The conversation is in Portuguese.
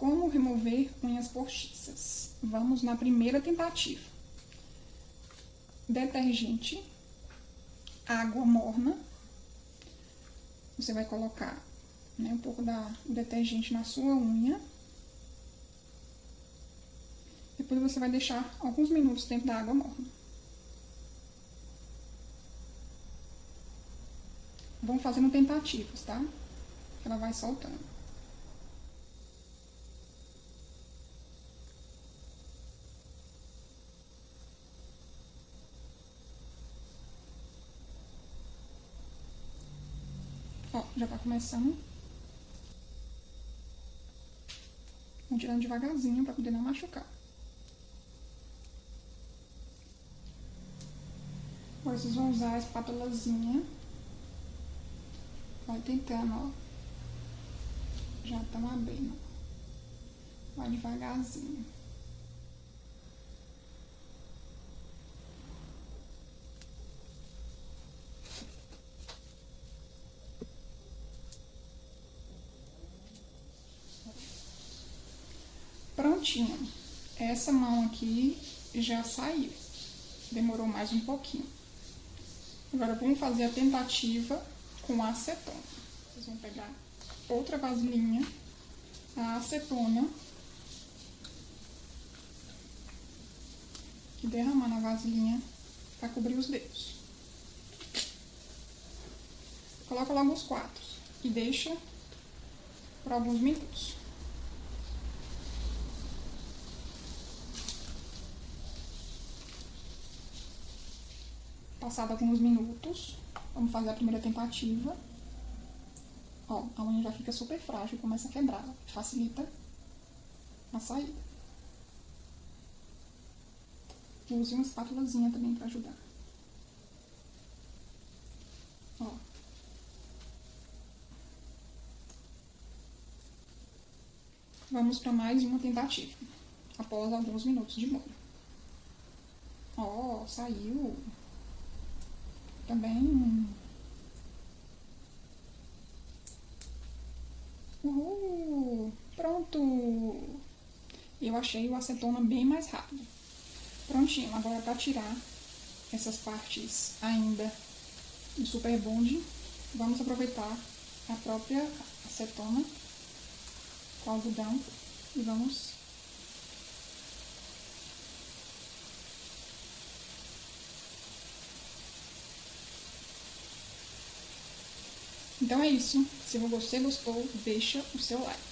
Como remover unhas postiças? Vamos na primeira tentativa. Detergente, água morna. Você vai colocar, né, um pouco da detergente na sua unha. Depois você vai deixar alguns minutos dentro da água morna. Vamos fazendo tentativas, tá? Ela vai soltando. Ó, já tá começando. Vamos tirando devagarzinho pra poder não machucar. Agora vocês vão usar a espátulazinha. Vai tentando, ó. Já estão abrindo. Vai devagarzinho. Prontinho. Essa mão aqui já saiu. Demorou mais um pouquinho. Agora vamos fazer a tentativa com a acetona. Vocês vão pegar outra vasilhinha, a acetona, e derramar na vasilhinha para cobrir os dedos. Coloca logo os 4 e deixa por alguns minutos. Passado alguns minutos, vamos fazer a primeira tentativa. Ó, a unha já fica super frágil, começa a quebrar, facilita a saída. Use uma espátulazinha também para ajudar. Ó. Vamos para mais uma tentativa, após alguns minutos de molho. Ó, saiu. Também. Uhul! Pronto! Eu achei o acetona bem mais rápido. Prontinho, agora para tirar essas partes ainda do Super Bond, vamos aproveitar a própria acetona com algodão e vamos Então é isso. Se você gostou, deixa o seu like.